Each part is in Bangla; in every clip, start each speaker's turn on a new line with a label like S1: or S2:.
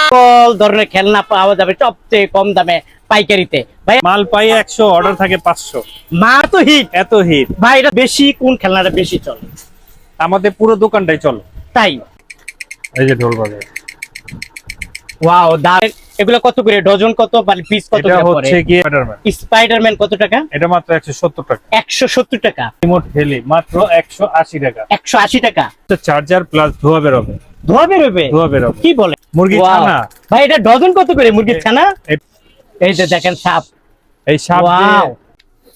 S1: সকল ধরনের খেলনা পাওয়া যাবে সবচেয়ে কম দামে পাইকারিতে। ভাই
S2: মাল পাই 100, অর্ডার থাকে 500।
S1: মা তো হিট,
S2: এত হিট
S1: ভাই এটা বেশি, কোন খেলনাটা বেশি চলে?
S2: আমাদের পুরো দোকানটাই চলে।
S1: তাই
S2: এই যে ঢোল বাজায়,
S1: ওয়াও দাম। এগুলো কত করে ডজন, কত পিস, কত
S2: এটা
S1: করে পড়ে?
S2: হচ্ছে কি স্পাইডারম্যান।
S1: স্পাইডারম্যান কত টাকা?
S2: এটা মাত্র 170 টাকা।
S1: 170 টাকা।
S2: রিমোট হেলি মাত্র 180 টাকা।
S1: 180 টাকা।
S2: চার্জার প্লাস ধোয়া বেরোবে।
S1: ধোয়া বেরোবে?
S2: ধোয়া বেরোবে।
S1: কি বলে?
S2: মুরগি
S1: Wow!
S2: ছানা।
S1: ভাই এটা ডজন কত করে মুরগির ছানা? এই যে দেখেন সাপ।
S2: এই সাপ
S1: ওয়াও,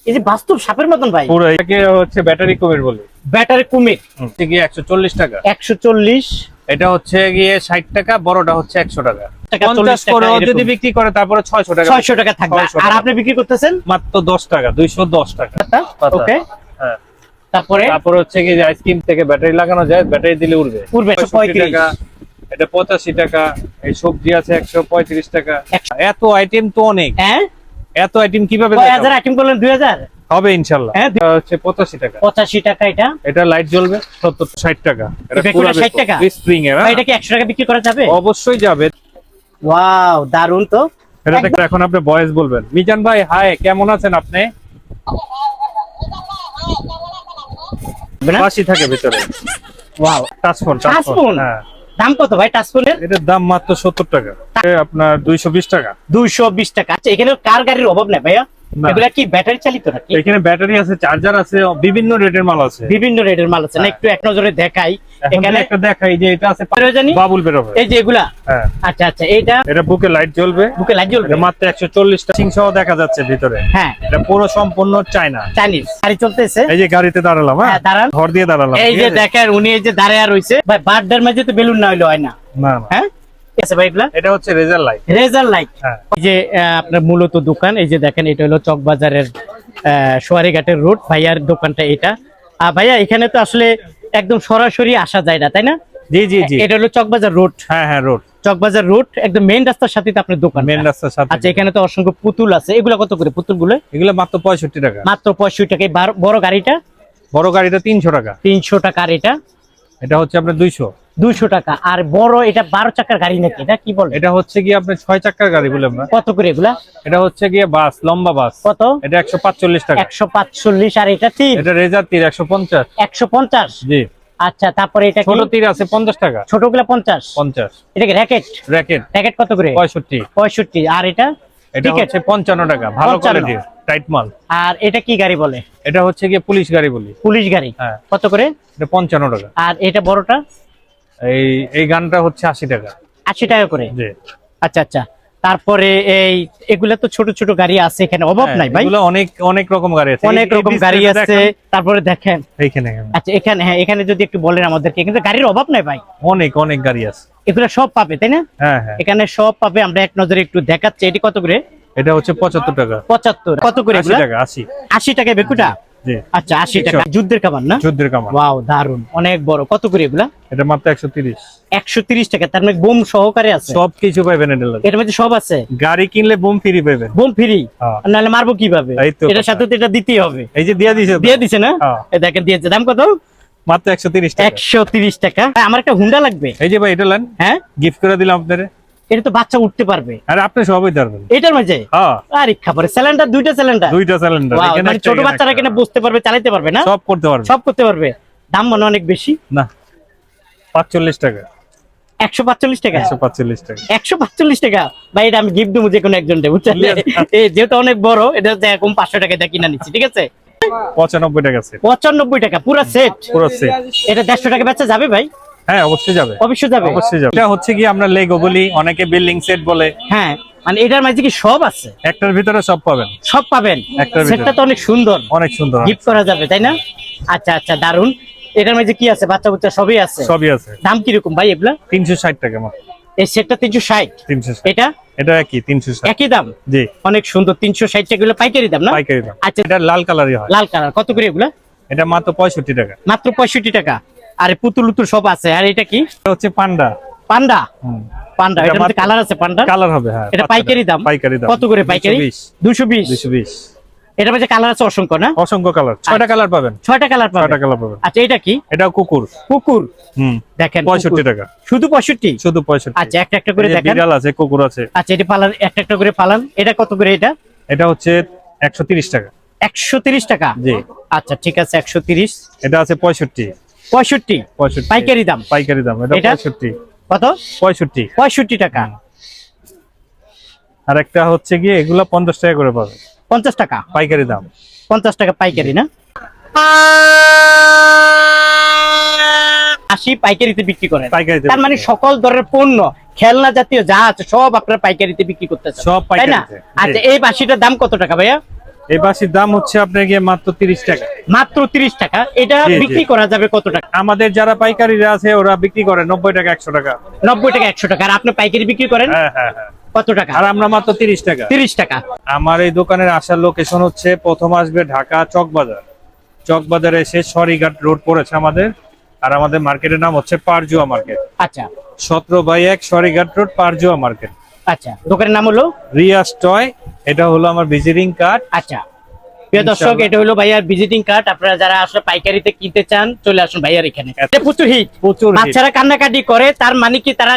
S1: এই যে বাস্তব সাপের মতন ভাই।
S2: পুরো এটাকে হচ্ছে ব্যাটারি কুমির বলে।
S1: ব্যাটারি কুমির
S2: হচ্ছে গিয়ে 140 টাকা।
S1: 140
S2: এটা হচ্ছে গিয়ে 60 টাকা, বড়টা হচ্ছে 100 টাকা।
S1: 40
S2: 50 করে
S1: টাকা
S2: যদি বিক্রি করে তারপরে 600 টাকা।
S1: 600 টাকা থাকবে।
S2: 600
S1: আর
S2: টাকা।
S1: আপনি বিক্রি করতেছেন
S2: মাত্র 10 টাকা, 210 টাকা।
S1: ওকে,
S2: হ্যাঁ।
S1: তারপরে
S2: তারপর হচ্ছে কি যে আইসক্রিম থেকে ব্যাটারি লাগানো যায়, ব্যাটারি দিলে উড়বে।
S1: উড়বে
S2: 65 টাকা, এটা 85 টাকা। এই সবজি আছে 135 টাকা। এত আইটেম তো অনেক।
S1: হ্যাঁ,
S2: এত আইটেম কিভাবে
S1: কয়
S2: দেখাবো?
S1: হাজার আইটেম বললেন? 2000
S2: হবে ইনশাআল্লাহ।
S1: হ্যাঁ,
S2: এটা হচ্ছে 85 টাকা।
S1: 85 টাকা। এটা
S2: এটা লাইট জ্বলবে 60 টাকা। এটা
S1: এটা
S2: পুরো
S1: 60 টাকা?
S2: স্প্রিং এর।
S1: ভাই এটা কি 100 টাকা বিক্রি করা যাবে?
S2: অবশ্যই যাবে।
S1: ওয়াও, দারুন তো।
S2: এটা দেখতে এখন আপনি ভয়েস বলবেন। মিজান ভাই হাই, কেমন আছেন আপনি? বাসি থাকে ভিতরে।
S1: Wow,
S2: touch phone.
S1: টাচফোন।
S2: হ্যাঁ।
S1: দাম কত ভাই টাচফোনের?
S2: এটার দাম মাত্র 70 টাকা। আপনার 220 টাকা।
S1: 220 টাকা। আচ্ছা, এখানে কার গাড়ির অভাব নাই ভাইয়া?
S2: না।
S1: এগুলা কি ব্যাটারি চালিত নাকি?
S2: এখানে ব্যাটারি আছে, চার্জার আছে, বিভিন্ন রেটের মাল আছে।
S1: বিভিন্ন রেটের মাল আছে না? একটু এক নজরে দেখাই।
S2: এখানে
S1: এখানে
S2: একটা দেখাই যে এটা আছে
S1: জানি
S2: বাবুল বেরোবে।
S1: এই যে এগুলা।
S2: হ্যাঁ।
S1: আচ্ছা আচ্ছা, এইটা
S2: এটা বুকে লাইট জ্বলবে।
S1: বুকে লাইট জ্বলবে।
S2: এটা মাত্র 140 টাকা। সিং সহ দেখা যাচ্ছে ভিতরে।
S1: হ্যাঁ,
S2: এটা পুরো সম্পূর্ণ চায়না।
S1: চাইনিজ গাড়ি চলতেছে।
S2: এই যে গাড়িতে দাঁড়ালাম।
S1: হ্যাঁ, দাঁড়ান।
S2: ঘর দিয়ে দাঁড়ালাম।
S1: এই
S2: ঠিক
S1: যে
S2: আছে?
S1: দেখেন উনি এই যে দাঁড়ায় রইছে ভাই। বার্থডের মাঝে তো বেলুন না হইলো হয় না।
S2: না না,
S1: হ্যাঁ, ঠিক আছে ভাই। এগুলা
S2: এটা হচ্ছে রেজার লাইট।
S1: রেজার লাইট।
S2: হ্যাঁ।
S1: এই যে আপনার মূলত দোকান, এই যে দেখেন এটা হলো চকবাজারের সোয়ারিঘাটের রোড। ভাইয়ার দোকানটা এটা। আর ভাইয়া এখানে তো আসলে একদম সরাসরি আসা যায় না, তাই না?
S2: জি জি জি।
S1: এটা হলো চকবাজার রোড।
S2: হ্যাঁ হ্যাঁ, রোড।
S1: চকবাজার রোড একদম মেইন রাস্তার সাথে তো আপনার দোকান।
S2: মেন রাস্তার সাথে।
S1: আচ্ছা, এখানে তো অসংখ্য পুতুল আছে। এগুলা কত করে পুতুল গুলো?
S2: এগুলো মাত্র 65 টাকা।
S1: মাত্র 65 টাকা। এই বড় গাড়িটা
S2: বড় গাড়িটা 300 টাকা।
S1: 300 টাকা। আর এটা
S2: এটা হচ্ছে আপনার 200।
S1: 200 টাকা। আর বড় এটা 12 চাকার গাড়ি নাকি? এটা কি বলে?
S2: এটা হচ্ছে কি আপনার 6 চাকার গাড়ি বলে আমরা।
S1: কত করে এগুলা?
S2: এটা হচ্ছে গিয়ে বাস, লম্বা বাস।
S1: কত?
S2: এটা 145 টাকা।
S1: 145। আর এটা তীর?
S2: এটা রেজার তীর 150।
S1: 150।
S2: জি।
S1: আচ্ছা, তারপরে এটা কি?
S2: ছোট তীর আছে 50 টাকা।
S1: ছোটগুলা 50।
S2: 50।
S1: এটা কি র্যাকেট?
S2: র‍্যাকেট
S1: র্যাকেট কত করে?
S2: 65।
S1: 65। আর এটা?
S2: এটা
S1: ঠিক আছে।
S2: হচ্ছে 55 টাকা। ভালো
S1: 55
S2: কোয়ালিটির টাইট মাল।
S1: আর এটা কি গাড়ি বলে?
S2: এটা হচ্ছে গিয়ে পুলিশ গাড়ি বলি।
S1: পুলিশ গাড়ি।
S2: হ্যাঁ।
S1: কত করে?
S2: এটা 55 টাকা।
S1: আর এটা বড়টা?
S2: এই গানটা হচ্ছে 80 টাকা।
S1: 80 টাকা করে।
S2: জি।
S1: আচ্ছা আচ্ছা, তারপরে এগুলা তো ছোট ছোট গাড়ি আছে, এখানে অভাব নাই ভাই?
S2: এগুলো অনেক রকম গাড়ি আছে।
S1: অনেক রকম গাড়ি আছে। তারপরে দেখেন
S2: এইখানে
S1: আচ্ছা, এখানে হ্যাঁ, এখানে যদি একটু বলেন আমাদেরকে। কিন্তু গাড়ির অভাব নাই ভাই,
S2: অনেক গাড়ি আছে।
S1: এগুলা সব পাবে তাই না?
S2: হ্যাঁ হ্যাঁ।
S1: এখানে সব পাবে। আমরা এক নজরে একটু দেখাচ্ছি। এটি কত করে?
S2: এটা হচ্ছে 75 টাকা।
S1: 75। কত করে
S2: 80
S1: এগুলা?
S2: টাকা। 80।
S1: 80 টাকা বেকুটা।
S2: জি।
S1: আচ্ছা, 80 টাকা। যুদ্ধের কামান না?
S2: যুদ্ধের কামান।
S1: ওয়াও, দারুন, অনেক বড়। কত করে এগুলা?
S2: এটা মাত্র 130।
S1: 130 টাকা। তার মানে বোম সহকারে আছে?
S2: সবকিছু পাবেন এটার লাগে।
S1: এর মধ্যে সব আছে?
S2: গাড়ি কিনলে বোম ফ্রি পাবেন।
S1: Bomb free?
S2: হ্যাঁ।
S1: নাহলে মারবো কিভাবে?
S2: এই তো
S1: এটার
S2: কথা।
S1: সাথে তো এটা দিতেই হবে।
S2: এই যে দিয়ে দিছে তো।
S1: দিয়ে দিছে না?
S2: হ্যাঁ।
S1: এই দেখেন দিয়েছে। দাম কত?
S2: মাত্র 130 টাকা।
S1: 130 টাকা। ভাই, আমার একটা হুন্ডা লাগবে।
S2: এই যে ভাই এটা নেন,
S1: হ্যাঁ,
S2: গিফট করে দিলাম আপনারে।
S1: এটা তো বাচ্চা উঠতে পারবে।
S2: আর আপনি সবই পারবেন।
S1: এটার মাঝে?
S2: হ্যাঁ।
S1: আরে খাবারে সিলিন্ডার, দুইটা সিলিন্ডার।
S2: দুইটা সিলিন্ডার।
S1: Wow,
S2: এখানে
S1: মানে
S2: একটা,
S1: ছোট
S2: এখানে
S1: বাচ্চারা
S2: একটা।
S1: কিনা বুঝতে পারবে, চালাতে পারবে না?
S2: সব করতে পারবে।
S1: সব করতে পারবে। দাম মনে হয় অনেক বেশি।
S2: না, 45 টাকা।
S1: 145 টাকা।
S2: 145 টাকা।
S1: 145 টাকা। ভাই, এটা আমি গিফট দেবো যে কোনো একজনকে, বুঝছেন? এই যেহেতু অনেক বড়, এটা এরকম 500 টাকা দিয়ে কিনা নিচ্ছি, ঠিক আছে?
S2: 95 টাকা আছে।
S1: 95 টাকা পুরো সেট।
S2: পুরো সেট।
S1: এটা 150 টাকা বেচা যাবে ভাই?
S2: হ্যাঁ, অবশ্যই যাবে।
S1: অবশ্যই যাবে।
S2: অবশ্যই যাবে। এটা হচ্ছে কি আমরা লেগো বলি, অনেকে বিল্ডিং সেট বলে।
S1: হ্যাঁ, মানে এটার মাঝে কি সব আছে?
S2: একটার ভিতরে সব পাবেন।
S1: সব পাবেন।
S2: একটার ভিতরে।
S1: সেটটা তো অনেক সুন্দর,
S2: অনেক সুন্দর।
S1: গিফট করা যাবে তাই না? আচ্ছা আচ্ছা, দারুন। এটার মাঝে কি আছে? বাচ্চা বুচ্চা সবই আছে?
S2: সবই আছে।
S1: দাম কিরকম ভাই এগুলা?
S2: 360 টাকা মাত্র।
S1: এই সেটটা 360।
S2: 360।
S1: এটা
S2: এটা একই 360।
S1: একই দাম?
S2: জি।
S1: অনেক সুন্দর। 360 টাকা। এগুলো পাইকারি দাম না?
S2: পাইকারি দাম।
S1: আচ্ছা,
S2: এটা লাল কালারই হয়।
S1: লাল কালার কত করে এগুলা?
S2: এটা মাত্র 65 টাকা।
S1: মাত্র 65 টাকা। আর পুতুল উতুল সব আছে। আর এটা কি?
S2: এটা হচ্ছে পান্ডা।
S1: পান্ডা?
S2: হুম।
S1: পান্ডা।
S2: এটা
S1: এটার মধ্যে
S2: মাত্র-
S1: কালার আছে পান্ডা?
S2: কালার হবে। হ্যাঁ।
S1: এটা পাইকারি দাম?
S2: পাইকারি দাম।
S1: কত করে পাইকারি?
S2: 220।
S1: 220।
S2: 220।
S1: এটা মধ্যে কালার আছে অসংখ্য না?
S2: অসংখ্য কালার, 6টা কালার পাবেন।
S1: 6টা কালার পাবেন।
S2: 6টা কালার পাবেন।
S1: আচ্ছা এটা কি?
S2: এটা কুকুর।
S1: কুকুর। দেখেন
S2: 65 টাকা।
S1: শুধু 65?
S2: শুধু 65।
S1: আচ্ছা একটা একটা করে দেখেন।
S2: বিড়াল আছে, কুকুর আছে।
S1: আচ্ছা এটা পালান, একটা একটা করে পালান। এটা কত করে এটা?
S2: এটা হচ্ছে 130 টাকা।
S1: 130 টাকা?
S2: জি।
S1: আচ্ছা ঠিক আছে 130।
S2: এটা আছে 65।
S1: 65 পাইকারি দাম?
S2: পাইকারি দাম। এটা 65।
S1: কত?
S2: 65।
S1: 65 টাকা।
S2: আর একটা হচ্ছে গিয়ে এগুলা 50 টাকা করে পাবে।
S1: 50 টাকা
S2: পাইকারি দাম।
S1: 50 টাকা পাইকারি না? 80 পাইকারিতে বিক্রি করেন?
S2: পাইকারিতে।
S1: তার মানে সকল ধরনের পণ্য, খেলনা জাতীয় যা আছে সব আপনারা পাইকারিতে বিক্রি করতেছেন,
S2: সব
S1: তাই না?
S2: পাইকারিতে।
S1: আচ্ছা এই বাঁশিটার দাম কত টাকা ভাইয়া?
S2: এই বাঁশির দাম হচ্ছে আপনার গিয়ে মাত্র 30 টাকা।
S1: মাত্র 30 টাকা। এটা
S2: জি, জি।
S1: বিক্রি করা যাবে কত টাকা?
S2: আমাদের যারা পাইকারিরা আছে ওরা বিক্রি করে 90 টাকা, 100 টাকা।
S1: 90 টাকা 100 টাকা। আর আপনি পাইকারি বিক্রি করেন
S2: হ্যাঁ হ্যাঁ হ্যাঁ।
S1: কত টাকা?
S2: আর আমরা মাত্র 30 টাকা।
S1: 30 টাকা।
S2: আমার এই দোকানের আসার লোকেশন হচ্ছে, প্রথম আসবে ঢাকা চকবাজার। চকবাজারে এসে সরিঘাট রোড পড়েছে আমাদের। আর আমাদের মার্কেটের নাম হচ্ছে পারজুয়া মার্কেট।
S1: আচ্ছা
S2: 17/1 সরিঘাট রোড, পারজুয়া মার্কেট।
S1: আচ্ছা দোকানের নাম হলো
S2: রিয়াস টয়। এটা হলো আমার ভিজিটিং কার্ড।
S1: আচ্ছা প্রিয় দর্শক,
S2: ইনশাআল্লাহ।
S1: এটা হলো ভাইয়ার ভিজিটিং কার্ড। আপনারা যারা আসলে পাইকারিতে কিনতে চান চলে আসুন ভাইয়ার এখানে। এটা প্রচুর হিট।
S2: প্রচুর hit।
S1: বাচ্চারা কান্নাকাটি করে, তার মানে কি তারা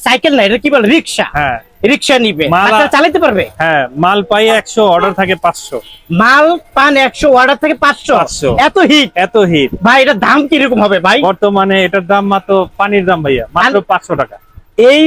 S1: সাইকেল না, এটা কি বলে রিক্সা?
S2: হ্যাঁ
S1: রিক্সা নিবে,
S2: মালা-
S1: বাচ্চারা চালাতে পারবে।
S2: হ্যাঁ, মাল পাই 100, অর্ডার থাকে 500।
S1: মাল পান 100, অর্ডার থেকে 500।
S2: 500
S1: এত হিট
S2: এত হিট।
S1: ভাই, এটার দাম কিরকম হবে ভাই?
S2: বর্তমানে এটার দাম মাত্র পানির দাম ভাইয়া, মাত্র 500 টাকা।
S1: এই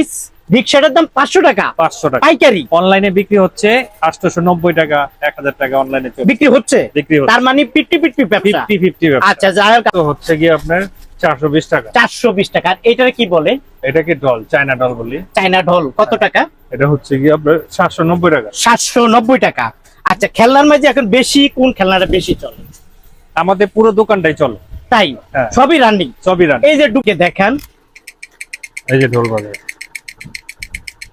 S1: রিক্সাটার দাম 500 টাকা
S2: 500 টাকা।
S1: পাইকারি
S2: অনলাইনে বিক্রি হচ্ছে 890 টাকা, 1000 টাকা অনলাইনে
S1: বিক্রি হচ্ছে।
S2: বিক্রি হচ্ছে।
S1: তার মানে 50-50 ব্যবসা।
S2: 50-50 ব্যবসা।
S1: আচ্ছা যাই হোক,
S2: তো হচ্ছে গিয়ে আপনার 420 টাকা।
S1: 420 টাকা। আর এটার কি বলে?
S2: এটাকে ডল, চায়না ডল বলি।
S1: চায়না ঢোল কত টাকা?
S2: এটা হচ্ছে গিয়ে আপনার 790 টাকা।
S1: 790 টাকা। আচ্ছা খেলনার মাঝে এখন বেশি কোন খেলনাটা বেশি চলে?
S2: আমাদের পুরো দোকানটাই চলে।
S1: তাই?
S2: হ্যাঁ।
S1: সবই রানিং।
S2: সবই রান।
S1: এই যে ঢুকে দেখেন,
S2: এই যে ঢোল বাজে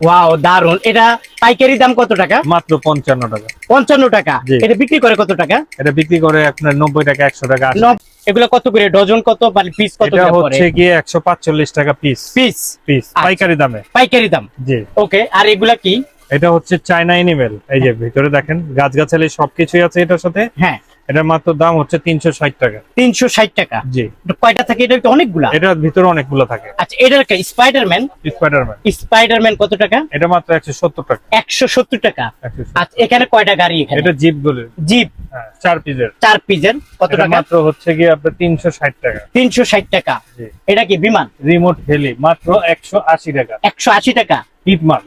S1: ওয়াও দারুন। এটা পাইকারি দাম কত টাকা?
S2: মাত্র 55 টাকা।
S1: 55 টাকা।
S2: জি।
S1: এটা বিক্রি করে কত টাকা?
S2: এটা বিক্রি করে আপনার 90 টাকা, 100 টাকা, 80।
S1: এগুলো কত করে ডজন, কত মানে পিস কত
S2: এটা
S1: করে পড়ে?
S2: হচ্ছে গিয়ে 145 টাকা পিস।
S1: পিস
S2: পিস
S1: আচ্ছা।
S2: পাইকারি দামে।
S1: পাইকারি দাম।
S2: জি।
S1: ওকে। আর এগুলা কি?
S2: এটা হচ্ছে চায়না এনিমেল। এই যে ভিতরে দেখেন গাছগাছালি সবকিছুই আছে এটার সাথে।
S1: হ্যাঁ
S2: এটার মাত্র দাম হচ্ছে 360 টাকা।
S1: 360 টাকা।
S2: জি।
S1: এটা কয়টা থাকে? এটা তো অনেকগুলা।
S2: এটার ভিতরে অনেকগুলো থাকে।
S1: আচ্ছা এটার কি স্পাইডারম্যান?
S2: স্পাইডারম্যান।
S1: স্পাইডারম্যান কত টাকা?
S2: এটা মাত্র 170 টাকা।
S1: 170 টাকা।
S2: 170।
S1: আচ্ছা এখানে কয়টা গাড়ি? এখানে
S2: এটা জিপ বলে।
S1: জিপ
S2: হ্যাঁ, 4 পিসের।
S1: 4 পিসের কত
S2: এটা
S1: টাকা?
S2: মাত্র হচ্ছে গিয়ে আপনার 360 টাকা।
S1: 360 টাকা।
S2: জি।
S1: এটা কি বিমান?
S2: রিমোট হেলি মাত্র 180 টাকা।
S1: 180 টাকা।
S2: হিট মাল।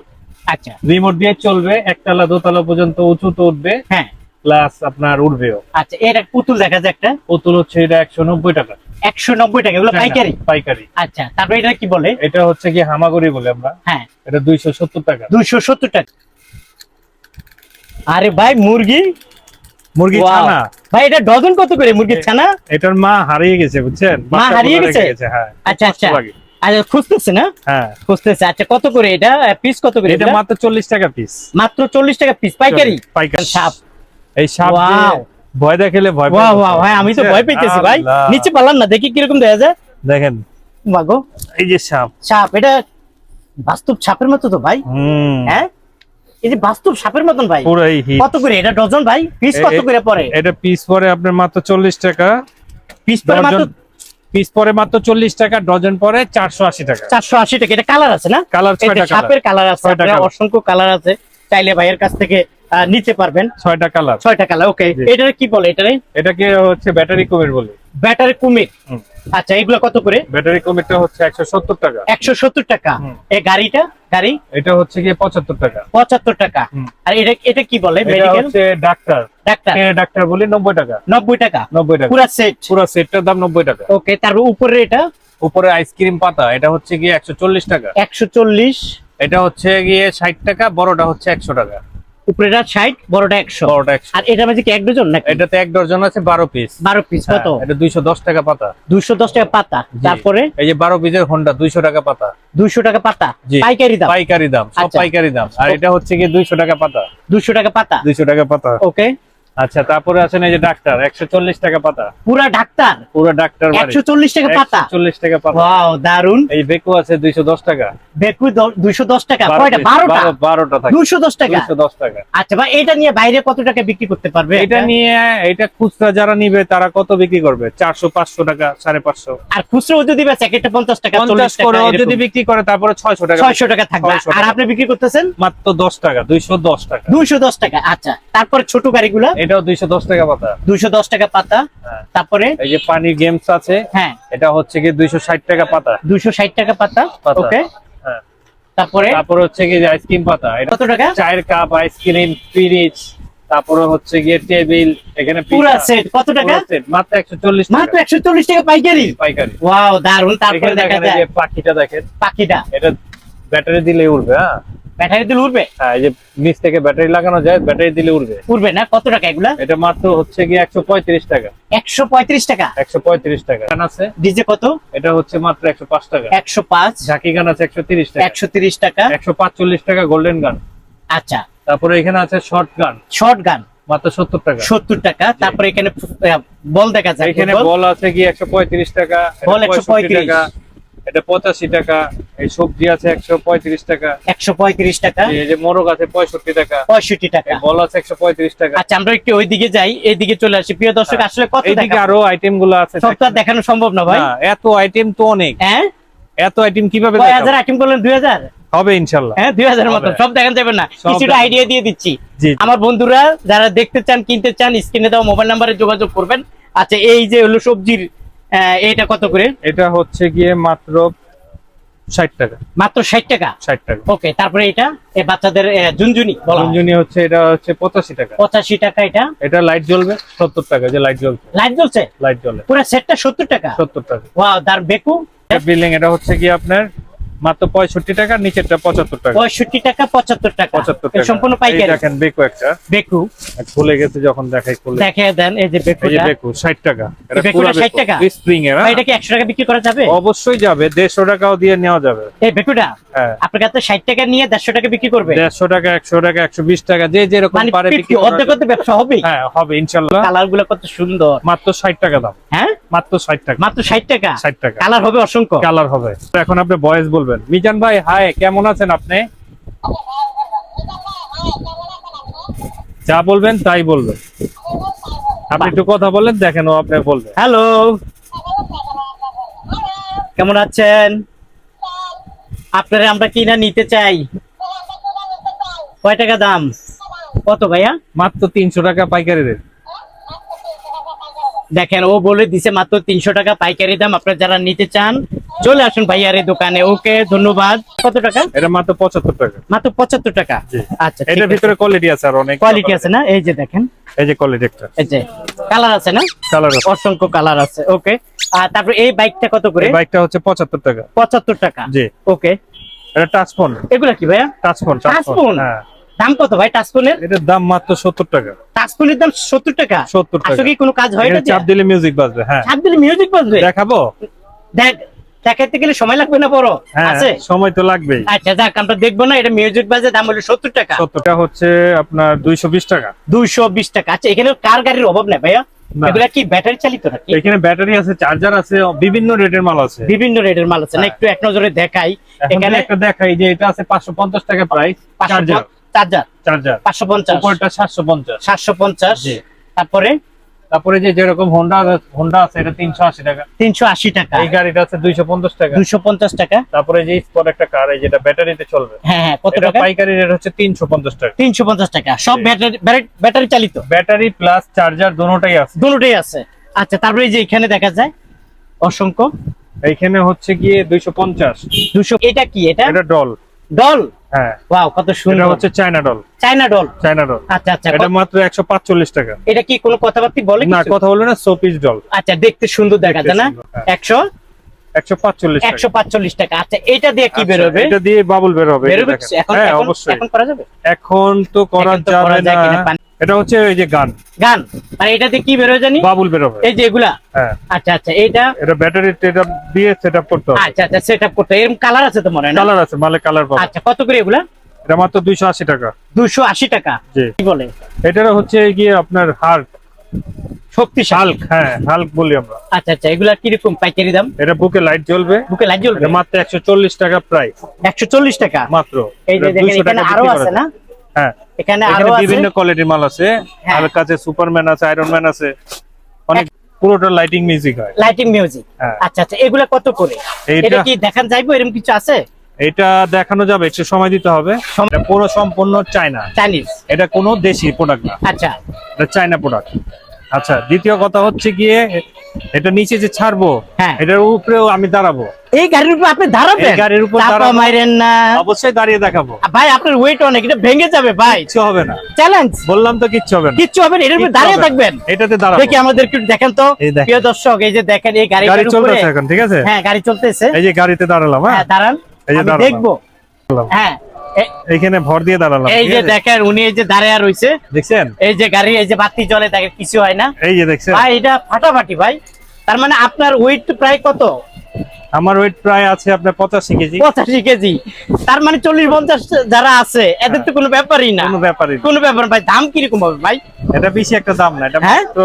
S1: আচ্ছা
S2: রিমোট দিয়ে চলবে, একতলা দোতলা পর্যন্ত উঁচুতে উঠবে,
S1: হ্যাঁ।
S2: প্লাস আপনার উঠবেও।
S1: আচ্ছা এটা পুতুল দেখা যায় একটা,
S2: পুতুল হচ্ছে এটা 190 টাকা।
S1: 190 টাকা। এগুলো পাইকারি?
S2: পাইকারি।
S1: আচ্ছা তারপরে এটা কি বলে?
S2: এটা হচ্ছে কি হামাগুড়ি বলে আমরা।
S1: হ্যাঁ
S2: এটা 270 টাকা।
S1: 270 টাকা। আরে ভাই মুরগি,
S2: মুরগি
S1: Wow!
S2: ছানা।
S1: ভাই এটা ডজন কত করে মুরগির ছানা?
S2: এটার মা হারিয়ে গেছে বুঝছেন,
S1: মা
S2: বাচ্চা
S1: হারিয়ে
S2: কোলে রেখে
S1: গেছে?
S2: হ্যাঁ।
S1: আচ্ছা
S2: কষ্ট
S1: আচ্ছা।
S2: লাগে।
S1: আচ্ছা খুঁজতেছে না?
S2: হ্যাঁ।
S1: খুঁজতেছে। আচ্ছা কত করে এটা পিস, কত করে
S2: এটা
S1: এটা?
S2: মাত্র 40 টাকা পিস।
S1: মাত্র 40 টাকা পিস পাইকারি?
S2: পাইকারি।
S1: সাপ।
S2: এই সাপ দিয়ে
S1: Wow!
S2: ভয় দেখালে ভয়
S1: ওয়াও
S2: পাবে।
S1: ওয়াও ভাই, আমি তো ভয় পেয়েছি ভাই।
S2: আল্লাহ।
S1: নিচে পারলাম না, দেখি কিরকম দেখা যায়।
S2: দেখেন
S1: মাগো
S2: এই যে সাপ।
S1: সাপ, এটা বাস্তব সাপের মতো তো ভাই। হ্যাঁ এই যে বাস্তব সাপের মতন ভাই।
S2: পুরাই হিট।
S1: কত করে এটা ডজন ভাই? পিস কত করে পড়ে?
S2: এটা পিস পরে আপনার মাত্র 40 টাকা।
S1: পিস পরে মাত্র
S2: পিস পরে মাত্র 40 টাকা, ডজন পরে 480 টাকা।
S1: 480 টাকা। এটা কালার আছে না?
S2: কালার
S1: এই যে
S2: 6টা কালার।
S1: সাপের কালার আছে,
S2: 6টা
S1: আপনারা
S2: কালার।
S1: অসংখ্য কালার আছে, চাইলে ভাইয়ের কাছ থেকে নিতে পারবেন।
S2: 6টা কালার।
S1: 6টা কালার। ওকে।
S2: জি।
S1: এটারে কি বলে? এটারে
S2: এটাকে হচ্ছে ব্যাটারি কুমির বলে।
S1: ব্যাটারি কুমির।
S2: হুম।
S1: আচ্ছা এগুলো কত করে?
S2: ব্যাটারি কুমিরটা হচ্ছে 170 টাকা।
S1: 170 টাকা।
S2: হুম।
S1: এই গাড়িটা গাড়ি
S2: এটা হচ্ছে গিয়ে 75 টাকা।
S1: 75 টাকা।
S2: হুম।
S1: আর এটা এটা কি বলে?
S2: এটা
S1: মেডিকেল
S2: হচ্ছে ডাক্তার।
S1: ডাক্তার।
S2: ডাক্তার বলি 90 টাকা।
S1: 90 টাকা
S2: 90 টাকা।
S1: পুরো সেট।
S2: পুরো সেটটার দাম 90 টাকা।
S1: ওকে। তারপর উপরে এটা
S2: উপরে আইসক্রিম পাতা, এটা হচ্ছে গিয়ে 140 টাকা।
S1: 140।
S2: এটা হচ্ছে গিয়ে 60 টাকা, বড়টা হচ্ছে 100 টাকা।
S1: উপরেটা 60, বড়টা 100।
S2: বড়টা 100।
S1: আর এটা মাঝে কি এক ডজন নাকি?
S2: এটাতে এক ডজন আছে 12 পিস।
S1: 12 পিস কত?
S2: এটা 210 টাকা পাতা।
S1: 210 টাকা পাতা।
S2: জি।
S1: তারপরে
S2: এই যে 12 পিসের হোন্ডা 200 টাকা পাতা।
S1: 200 টাকা পাতা।
S2: জি।
S1: পাইকারি দাম?
S2: পাইকারি দাম, সব
S1: আচ্ছা।
S2: পাইকারি দাম। আর এটা হচ্ছে গিয়ে 200 টাকা পাতা।
S1: 200 টাকা পাতা।
S2: 200 টাকা পাতা।
S1: ওকে।
S2: আচ্ছা, তারপরে আছেন এই যে ডাক্তার, 140 টাকা পাতা।
S1: পুরা ডাক্তার
S2: পুরো ডাক্তার
S1: 140 টাকা পাতা।
S2: 140 টাকা পাতা।
S1: ওয়াও, দারুন।
S2: এই বেকু আছে 210 টাকা।
S1: বেকু 210 টাকা। কয়টা? 12টা।
S2: 12টা থাকে।
S1: 210 টাকা।
S2: 210 টাকা।
S1: আচ্ছা ভাই, এটা নিয়ে বাইরে কত টাকা বিক্রি করতে পারবে?
S2: এটা নিয়ে এটা খুচরা যারা নিবে তারা কত বিক্রি করবে? 400 500 টাকা, 550।
S1: আর খুচরো যদি বেচে একটা 50 টাকা
S2: 50
S1: 40
S2: করে
S1: টাকা
S2: যদি বিক্রি করে তারপরে 600 টাকা।
S1: 600 টাকা থাকবে।
S2: 600
S1: আর
S2: টাকা।
S1: আপনি বিক্রি করতেছেন
S2: মাত্র 10 টাকা, 210 টাকা।
S1: 210 টাকা। আচ্ছা, তারপরে ছোট গাড়িগুলো
S2: এটাও 210 টাকা পাতা।
S1: 210 টাকা পাতা।
S2: হ্যাঁ।
S1: তারপরে
S2: এই যে পানি গেমস আছে,
S1: হ্যাঁ,
S2: এটা হচ্ছে কি 260 টাকা পাতা।
S1: 260 টাকা পাতা।
S2: পাতা।
S1: ওকে।
S2: হ্যাঁ।
S1: তারপরে
S2: তারপরে হচ্ছে কি যে আইসক্রিম পাতা, এটা
S1: কত টাকা?
S2: চায়ের কাপ, আইসক্রিম, ফ্রিজ, তারপরে হচ্ছে গিয়ে টেবিল, এখানে
S1: পুরো
S2: পিঠা,
S1: সেট কত টাকা?
S2: পুরো set মাত্র 140
S1: মাত্র
S2: টাকা
S1: 140 টাকা পাইকারি।
S2: পাইকারি।
S1: ওয়াও, দারুন। তারপরে
S2: এখানে
S1: দেখা
S2: দেখেন এই
S1: যায়
S2: যে পাখিটা দেখেন,
S1: পাখিটা
S2: এটা ব্যাটারি দিলে উড়বে। হ্যাঁ,
S1: ব্যাটারি দিলে উঠবে?
S2: হ্যাঁ, এই যে নিচ থেকে ব্যাটারি লাগানো যায়, ব্যাটারি দিলে উড়বে।
S1: উঠবে না? কত টাকা এগুলা?
S2: এটা মাত্র হচ্ছে গিয়ে 135 টাকা।
S1: 135 টাকা।
S2: 135 টাকা। গান আছে,
S1: ডিজে কত?
S2: এটা হচ্ছে মাত্র 105 টাকা।
S1: 105।
S2: ঝাঁকি গান আছে 130 টাকা।
S1: 130 টাকা।
S2: 145 টাকা গোল্ডেন গান।
S1: আচ্ছা,
S2: তারপরে এখানে আছে শর্ট গান,
S1: শর্ট গান
S2: মাত্র 70 টাকা।
S1: 70 টাকা। তারপরে এখানে বল দেখা যায়।
S2: এখানে
S1: বল।
S2: বল আছে কি 135 টাকা, এটা
S1: বল
S2: 65
S1: 135
S2: টাকা, এটা 85 টাকা। এই সবজি আছে 135 টাকা।
S1: 135 টাকা।
S2: এই যে মোরগ আছে 65 টাকা।
S1: 65 টাকা।
S2: এই বল আছে 135 টাকা।
S1: আচ্ছা, আমরা একটু ওইদিকে যাই, এইদিকে চলে আসি। প্রিয় দর্শক, আসলে কত
S2: এইদিকে
S1: টাকা?
S2: আরো আইটেম গুলো আছে,
S1: সব তো আর দেখানো সম্ভব না ভাই।
S2: না, এত আইটেম তো অনেক।
S1: হ্যাঁ,
S2: এত আইটেম কিভাবে
S1: কয়
S2: দেখাবো?
S1: হাজার আইটেম করলেন? 2000?
S2: হবে ইনশাআল্লাহ।
S1: হ্যাঁ, 2000 মতো
S2: হবে।
S1: সব দেখান যাবে না,
S2: সব
S1: কিছুটা
S2: দেখানো
S1: আইডিয়া দিয়ে দিচ্ছি।
S2: জি, জি।
S1: আমার বন্ধুরা যারা দেখতে চান, কিনতে চান, স্ক্রিনে দেওয়া মোবাইল নাম্বারে যোগাযোগ করবেন। আচ্ছা, এই যে হলো সবজির, এইটা কত করে?
S2: এটা হচ্ছে গিয়ে মাত্র 60 টাকা।
S1: মাত্র 60 টাকা।
S2: 60 টাকা।
S1: ওকে। তারপরে এটা এই বাচ্চাদের ঝুনঝুনি বলা হয়।
S2: রঞ্জনী হচ্ছে, এটা হচ্ছে 85 টাকা।
S1: 85 টাকা। এটা
S2: এটা লাইট জ্বলবে 70 টাকা, যে লাইট জ্বলছে,
S1: লাইট জ্বলছে
S2: লাইট জ্বলে
S1: পুরো সেটটা 70 টাকা।
S2: 70 টাকা।
S1: ওয়াও, তার বেকু
S2: বিল্ডিং এটা হচ্ছে কি আপনার মাত্র 65 টাকা, নিচেরটা 75 টাকা।
S1: 65 টাকা 75 টাকা।
S2: 75
S1: এটা
S2: টাকা।
S1: সম্পূর্ণ
S2: এই
S1: পাইকারি।
S2: দেখেন বেকু একটা
S1: বেকু
S2: খুলে গেছে, যখন দেখাই খুলে।
S1: দেখে দেন, এই যে
S2: এই যে
S1: বেকুটা।
S2: বেকু 60 টাকা। এটা
S1: বেকুটা
S2: পুরো
S1: 60 টাকা?
S2: স্প্রিং এর।
S1: ভাই, এটা কি 100 টাকা বিক্রি করা যাবে?
S2: অবশ্যই যাবে, 150 টাকাও দিয়ে নেওয়া যাবে।
S1: এই বেকুটা
S2: হ্যাঁ,
S1: আপনার কাছে 60 টাকা নিয়ে 150 টাকা বিক্রি করবে?
S2: 150 টাকা, 100 টাকা, 120 টাকা, যে যেরকম
S1: মানে
S2: পারে বিক্রি করা
S1: অর্ধেক
S2: যাবে।
S1: অর্ধেক ব্যবসা হবে।
S2: হ্যাঁ, হবে ইনশাআল্লাহ।
S1: কালার গুলো কত সুন্দর।
S2: মাত্র 60 টাকা দাম।
S1: হ্যাঁ,
S2: মাত্র 60 টাকা।
S1: মাত্র 60 টাকা।
S2: 60 টাকা।
S1: কালার হবে অসংখ্য।
S2: কালার হবে। এখন আপনি ভয়েস বলবেন। মিজান ভাই, হাই, কেমন আছেন আপনি? যা বলবেন তাই বলবেন। আপনি একটু কথা বলেন, দেখেন ও আপনি বলবেন।
S1: হ্যালো, কেমন আছেন? আপনারা আমরা কিনা নিতে চাই। কয় টাকা দাম? কত ভাইয়া?
S2: মাত্র 300 টাকা পাইকারি রেট।
S1: দেখেন, ও বলে দিছে মাত্র 300 টাকা পাইকারি দাম। আপনারা যারা নিতে চান চলে আসুন ভাইয়ার এই দোকানে। ওকে, ধন্যবাদ। কত টাকা?
S2: এটা মাত্র 75 টাকা।
S1: মাত্র 75 টাকা।
S2: জি।
S1: আচ্ছা,
S2: এটার ভিতরে কোয়ালিটি আছে আর অনেক।
S1: কোয়ালিটি আছে না? এই যে দেখেন,
S2: এই যে কোয়ালিটি একটা।
S1: এই যে কালার আছে না?
S2: কালার আছে।
S1: অসংখ্য কালার আছে। ওকে। আর তারপর এই বাইকটা কত করে?
S2: এই বাইকটা হচ্ছে 75 টাকা।
S1: 75 টাকা।
S2: জি।
S1: ওকে।
S2: এটা টাচ ফোন।
S1: এগুলা কি ভাইয়া?
S2: Touch phone.
S1: Touch phone?
S2: হ্যাঁ।
S1: দাম কত ভাই টাচ ফোনের?
S2: এটার দাম মাত্র 70 টাকা।
S1: টাচ ফোনের দাম 70 টাকা?
S2: 70 টাকা।
S1: আসলে কি কোনো কাজ হয় না?
S2: এখানে চাপ দিলে মিউজিক বাজবে। হ্যাঁ,
S1: চাপ দিলে মিউজিক বাজবে?
S2: দেখাবো।
S1: দেখ, দেখাইতে গেলে সময় লাগবে না বড়?
S2: হ্যাঁ,
S1: আছে?
S2: সময় তো লাগবেই।
S1: আচ্ছা, যাক, আমরা দেখবো না। এটা মিউজিক বাজে, দাম হলো 70 টাকা।
S2: 70 টাকা হচ্ছে আপনার 220 টাকা।
S1: 220 টাকা। আচ্ছা, এখানে কার গাড়ির অভাব নেই ভাইয়া?
S2: না।
S1: এগুলা কি ব্যাটারি চালিত নাকি?
S2: এখানে ব্যাটারি আছে, চার্জার আছে, বিভিন্ন রেটের মাল আছে।
S1: বিভিন্ন রেটের মাল আছে না?
S2: হ্যাঁ।
S1: একটু এক নজরে দেখাই।
S2: এখানে
S1: এখানে
S2: একটা দেখাই যে এটা আছে 550 টাকা প্রাইস। চার্জার।
S1: চার্জার
S2: চার্জার
S1: 550,
S2: উপরটা 750।
S1: 750।
S2: জি।
S1: তারপরে
S2: তারপরে যে যেরকম হোন্ডা আছে, এটা 380 টাকা।
S1: 380 টাকা।
S2: এই গাড়িটা আছে 250 টাকা।
S1: 250 টাকা।
S2: তারপরে যে স্পট একটা কার, এই যেটা ব্যাটারিতে চলবে,
S1: হ্যাঁ হ্যাঁ, কত
S2: এটা
S1: টাকা?
S2: পাইকারি রেট হচ্ছে 350 টাকা।
S1: 350 টাকা। সব
S2: জি।
S1: ব্যাটারি চালিত?
S2: ব্যাটারি প্লাস চার্জার দুটোটাই আছে।
S1: দুটোই আছে। আচ্ছা, তারপরে এই যে এখানে দেখা যায় অসংখ্য।
S2: এইখানে হচ্ছে গিয়ে 250।
S1: 200। এটা কি? এটা
S2: এটা ডল।
S1: ডল?
S2: হ্যাঁ,
S1: ওয়াও, কত
S2: এটা
S1: সুন্দর।
S2: হচ্ছে China doll.
S1: China doll?
S2: China doll.
S1: আচ্ছা আচ্ছা।
S2: এটা মাত্র 145 টাকা।
S1: এটা কি কোনো কথাবার্তা বলে
S2: না,
S1: কিছু?
S2: কথা বলবে না, শোপিস ডল।
S1: আচ্ছা, দেখতে সুন্দর দেখা যায় না?
S2: সুন্দর, হ্যাঁ।
S1: 145
S2: 145
S1: টাকা। আচ্ছা, এটা দিয়ে কি
S2: আচ্ছা,
S1: বের হবে?
S2: এটা দিয়ে বাবুল বের হবে।
S1: বের
S2: এই যে
S1: হবে?
S2: দেখেন।
S1: এখন
S2: হ্যাঁ,
S1: এখন
S2: অবশ্যই।
S1: এখন করা যাবে?
S2: এখন তো করা
S1: এখন তো
S2: যাবে
S1: করা যায়
S2: না।
S1: কিনা পানি-
S2: এটা হচ্ছে এই যে গান
S1: গান মানে এটা দিয়ে কি বের হয় জানি?
S2: বাবুল বের হবে।
S1: এই যে এগুলা?
S2: হ্যাঁ,
S1: আচ্ছা আচ্ছা, এটা
S2: এটা ব্যাটারি সেটআপ দিয়ে সেটআপ করতে হবে।
S1: আচ্ছা আচ্ছা, সেটআপ করতে এরকম কালার আছে তো মনে হয় না?
S2: কালার আছে, মালে কালার পাবে।
S1: আচ্ছা, কত করে এগুলা?
S2: এটা মাত্র 280 টাকা।
S1: 280 টাকা।
S2: জি।
S1: কি বলে?
S2: এটারও হচ্ছে গিয়ে আপনার হাল্ক,
S1: শক্তিশালী।
S2: হাল্ক, হ্যাঁ হাল্ক বলি আমরা।
S1: আচ্ছা আচ্ছা, এগুলা কিরকম পাইকারি দাম?
S2: এটা বুকে লাইট জ্বলবে,
S1: বুকে লাইট জ্বলবে।
S2: এটা মাত্র 140 টাকা প্রাইস।
S1: 140 টাকা
S2: মাত্র।
S1: এই যে দেখেন,
S2: 200
S1: এখানে
S2: টাকা
S1: আরো
S2: বিক্রি
S1: আছে
S2: করা
S1: না?
S2: যায়। হ্যাঁ,
S1: এখানে আরো
S2: এখানে
S1: আছে
S2: বিভিন্ন কোয়ালিটির মাল আছে।
S1: হ্যাঁ।
S2: আর কাছে সুপারম্যান আছে, আয়রন ম্যান আছে, অনেক। পুরোটা লাইটিং মিউজিক হয়।
S1: Lighting music.
S2: হ্যাঁ।
S1: আচ্ছা আচ্ছা, এগুলা কত করে? এটা কি দেখান যাইবো, এরকম কিছু আছে?
S2: এটা দেখানো যাবে, একটু সময় দিতে হবে। এটা পুরো সম্পূর্ণ চায়না,
S1: চাইনিজ।
S2: এটা কোনো দেশি প্রোডাক্ট না,
S1: আচ্ছা
S2: এটা চায়না প্রোডাক্ট। আচ্ছা, দ্বিতীয় কথা হচ্ছে গিয়ে এটা নিচে যে ছাড়বো,
S1: হ্যাঁ।
S2: এটার উপরেও আমি দাঁড়াবো।
S1: এই গাড়ির উপর আপনি দাঁড়াবেন?
S2: এই গাড়ির উপর
S1: চাপা
S2: দাঁড়াবো।
S1: মাইরেন না
S2: অবশ্যই দাঁড়িয়ে দেখাবো।
S1: ভাই, আপনার ওয়েট অনেক, এটা ভেঙে যাবে ভাই।
S2: কিচ্ছু হবে না,
S1: চ্যালেঞ্জ।
S2: বললাম তো কিচ্ছু হবে না।
S1: কিচ্ছু হবে না, এর উপর
S2: কিচ্ছু
S1: দাঁড়িয়ে
S2: হবে না।
S1: থাকবেন।
S2: এটাতে দাঁড়াবো।
S1: দেখি আমাদের একটু দেখেন তো
S2: এই দেখেন।
S1: প্রিয় দর্শক, এই যে দেখেন এই
S2: গাড়ি
S1: গাড়িটার উপরে।
S2: চলতেছে এখন, ঠিক আছে?
S1: হ্যাঁ, গাড়ি চলতেছে।
S2: এই যে গাড়িতে দাঁড়ালাম।
S1: হ্যাঁ,
S2: হ্যাঁ,
S1: দাঁড়ান,
S2: এই যে
S1: আমি
S2: দাঁড়ালাম।
S1: দেখবো। হ্যাঁ,
S2: এইখানে ভর দিয়ে দাঁড়ালাম,
S1: এই
S2: ঠিক
S1: যে
S2: আছে?
S1: দেখেন উনি এই যে দাঁড়িয়ে রইছে,
S2: দেখছেন?
S1: এই যে গাড়ি, এই যে বাতি জ্বলে, দেখেন কিছু হয় না
S2: এই যে দেখছেন?
S1: ভাই, এটা ফাটাফাটি ভাই। তার মানে আপনার ওয়েট প্রায় কত?
S2: আমার ওয়েট প্রায় আছে আপনার 85 কেজি।
S1: 85 কেজি। তার মানে 40-50 যারা আছে এদের তো কোনো ব্যাপারই না।
S2: কোনো ব্যাপারই না।
S1: কোনো ব্যাপার ভাই। দাম কিরকম হবে ভাই?
S2: এটা বেশি একটা দাম না, এটা
S1: হ্যাঁ?
S2: মাত্র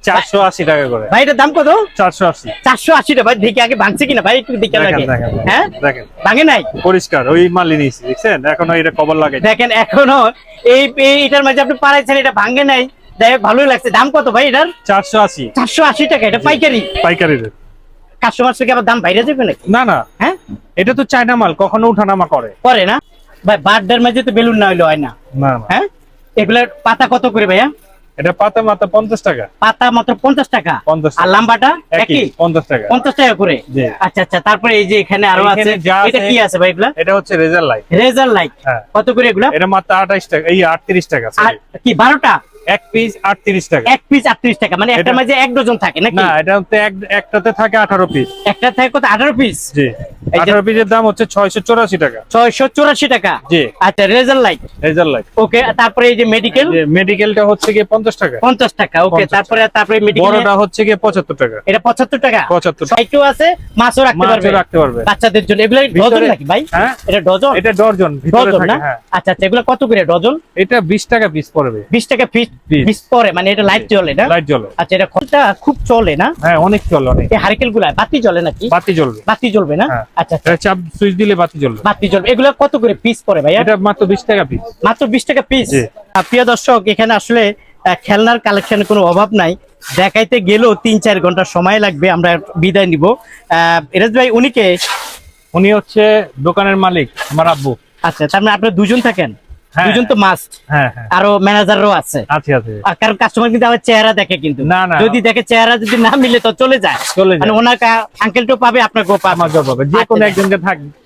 S2: 480 টাকা করে।
S1: ভাই এটার দাম কত?
S2: 480।
S1: 480 টাকা ভাই। দেখি আগে ভাঙছে কিনা ভাই, একটু দেখে লাগে।
S2: দেখেন,
S1: হ্যাঁ,
S2: দেখেন
S1: ভাঙে নাই।
S2: পরিষ্কার, ওই মালই নিয়েছি, দেখছেন? এখনো এটা কভার লাগাই।
S1: দেখেন এখনো এটার মাঝে আপনি পারাইছেন, এটা ভাঙে নাই। দেখ ভালোই লাগছে। দাম কত ভাই এটার?
S2: 480
S1: 480 টাকা। এটা পাইকারি।
S2: পাইকারি রেট।
S1: কাস্টমার থেকে আবার দাম বাইরে যাবে নাকি?
S2: না না,
S1: হ্যাঁ,
S2: এটা তো চায়না মাল, কখনো উঠানামা করে
S1: করে না ভাই। বার্থডের মাঝে তো বেলুন না হইলে হয় না।
S2: না না।
S1: হ্যাঁ, এগুলার পাতা কত করে ভাইয়া?
S2: এটা পাতা মাত্র 50 টাকা।
S1: পাতা মাত্র 50 টাকা।
S2: 50
S1: আর
S2: টাকা।
S1: লাম্বাটা
S2: একই
S1: একই
S2: 50 টাকা।
S1: 50 টাকা করে।
S2: জি।
S1: আচ্ছা আচ্ছা, তারপরে এই যে এখানে আরো আছে,
S2: এখানে যা
S1: এটা
S2: আছে-
S1: কি আছে ভাই এগুলা?
S2: এটা হচ্ছে রেজার লাইট।
S1: রেজার লাইট।
S2: হ্যাঁ।
S1: কত করে এগুলা?
S2: এটা মাত্র 28 টাকা, এই 38 টাকা।
S1: আর
S2: sorry।
S1: কি 12টা?
S2: এক পিস 38 টাকা।
S1: এক পিস 38 টাকা, মানে একটার
S2: এটা-
S1: মাঝে এক ডজন থাকে নাকি?
S2: না, এটা হচ্ছে একটাতে থাকে 18 পিস।
S1: একটা থাকে কত? 18 পিস।
S2: জি।
S1: এই যে-
S2: 18 পিসের দাম হচ্ছে 684 টাকা।
S1: 684 টাকা।
S2: জি।
S1: আচ্ছা, রেজার লাইট।
S2: রেজার লাইট।
S1: ওকে, তারপরে এই যে মেডিকেল,
S2: মেডিকেলটা হচ্ছে গিয়ে 50 টাকা।
S1: 50 টাকা। ওকে,
S2: 50
S1: তারপরে মেডিকেল,
S2: বড়টা হচ্ছে গিয়ে 75 টাকা।
S1: এটা 75 টাকা।
S2: 75 টাকা।
S1: সাইকেল আছে, মাছও রাখতে
S2: মাছও
S1: পারবে।
S2: রাখতে পারবে।
S1: বাচ্চাদের জন্য এগুলো ডজন
S2: ভিতরে-
S1: নাকি ভাই?
S2: হ্যাঁ,
S1: এটা ডজন।
S2: এটা ডজন ভিতরে
S1: ডজন
S2: থাকে।
S1: না?
S2: হ্যাঁ,
S1: আচ্ছা আচ্ছা, এগুলো কত করে ডজন?
S2: এটা 20 টাকা পিস পড়বে।
S1: 20 টাকা পিস।
S2: Piece।
S1: পিস পরে, মানে এটা লাইট জ্বলে না?
S2: লাইট জ্বলে।
S1: আচ্ছা, এটা কতটা খুব চলে না?
S2: হ্যাঁ, অনেক চলে, অনেক।
S1: এই হারিকেল গুলা বাতি জ্বলে নাকি?
S2: বাতি জ্বলবে।
S1: বাতি জ্বলবে না?
S2: হ্যাঁ।
S1: আচ্ছা আচ্ছা,
S2: এটা চাপ সুইচ দিলে বাতি জ্বলবে।
S1: বাতি জ্বলবে। এগুলো কত করে পিস পরে ভাইয়া?
S2: এটা মাত্র 20 টাকা পিস।
S1: মাত্র 20 টাকা পিস।
S2: জি।
S1: প্রিয় দর্শক, এখানে আসলে খেলনার কালেকশনের কোনো অভাব নাই। দেখাইতে গেলেও 3-4 ঘন্টা সময় লাগবে। আমরা বিদায় নিব। এরাজ ভাই উনি কে?
S2: উনি হচ্ছে দোকানের মালিক, আমার আব্বু।
S1: আচ্ছা, তার মানে আপনারা দুজন থাকেন?
S2: হ্যাঁ।
S1: দুজন তো মাস্ট।
S2: হ্যাঁ হ্যাঁ,
S1: আরো ম্যানেজারও আছে?
S2: আছে আছে।
S1: কারণ কাস্টমার কিন্তু আবার চেহারা দেখে, কিন্তু
S2: না, না।
S1: যদি দেখে চেহারা যদি না মিলে তো চলে যায়।
S2: চলে যায়।
S1: মানে ওনার আঙ্কেলটাও পাবে, আপনাকেও পাবে।
S2: আমার জব হবে, যে কোনো একজনকে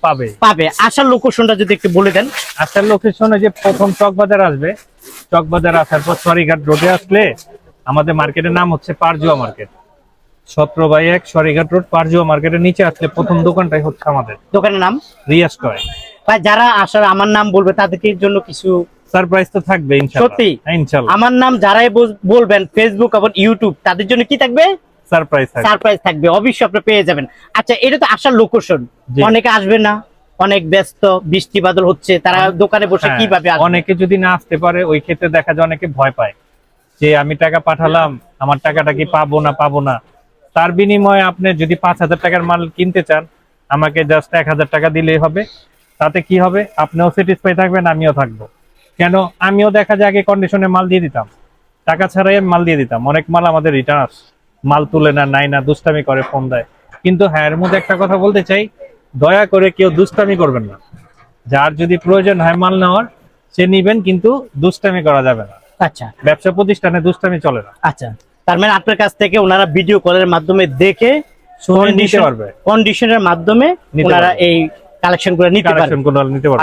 S2: পাবে।
S1: পাবে। আসার লোকেশনটা যদি একটু বলে দেন।
S2: আসার লোকেশনে যে প্রথম চকবাজার আসবে, চকবাজার আসার পর সরিঘাট রোডে আসলে আমাদের মার্কেটের নাম হচ্ছে পারজুয়া মার্কেট। 17/1 সরিঘাট রোড পারজুয়া মার্কেটের নিচে আসলে প্রথম দোকানটাই হচ্ছে আমাদের
S1: দোকানের নাম
S2: রিয়াজ টয়।
S1: ভাই, যারা আসার আমার নাম বলবে তাদেরকে জন্য কিছু
S2: সারপ্রাইজ তো থাকবে ইনশাআল্লাহ।
S1: সত্যি?
S2: হ্যাঁ, ইনশাআল্লাহ
S1: আমার নাম যারাই বলবেন ফেসবুক এবং ইউটিউব, তাদের জন্য কি থাকবে?
S2: সারপ্রাইজ থাকবে।
S1: সারপ্রাইজ থাকবে, অবশ্যই আপনি পেয়ে যাবেন। আচ্ছা, এটা তো আসার লোকেশন।
S2: জি।
S1: অনেকে আসবে না, অনেক ব্যস্ত, বৃষ্টি বাদল হচ্ছে, তারা দোকানে বসে
S2: হ্যাঁ,
S1: কিভাবে আসবে?
S2: অনেকে যদি না আসতে পারে, ওই ক্ষেত্রে দেখা যায় অনেকে ভয় পায় যে আমি টাকা পাঠালাম, আমার টাকাটা কি পাবো না। তার বিনিময়ে আপনি যদি 5,000 টাকার মাল কিনতে চান, আমাকে জাস্ট 1,000 টাকা দিলেই হবে। তাতে কি হবে, আপনিও স্যাটিসফাই থাকবেন, আমিও থাকবো। কেন, আমিও দেখা যায় আগে কন্ডিশনে মাল দিয়ে দিতাম, টাকা ছাড়াই আমি মাল দিয়ে দিতাম। অনেক মাল আমাদের রিটার্ন আসে, মাল তুলে না, নাই না, দুষ্টামি করে, ফোন দেয়। কিন্তু হ্যাঁ, এর মধ্যে একটা কথা বলতে চাই, দয়া করে কেউ দুষ্টামি করবেন না। যার যদি প্রয়োজন হয় মাল নেওয়ার, সে নিবেন, কিন্তু দুষ্টামি করা যাবে না।
S1: আচ্ছা
S2: ব্যবসা প্রতিষ্ঠানে দুষ্টামি চলে না।
S1: আচ্ছা, তার মানে আপনার কাছ থেকে ওনারা ভিডিও কলের মাধ্যমে দেখে
S2: শুনে নিতে পারবে,
S1: কন্ডিশনের মাধ্যমে
S2: নিতে
S1: ওনারা
S2: পারবে।
S1: এই কালেকশন গুলো নিতে পারবে।
S2: কালেকশন গুলো নিতে পারবে।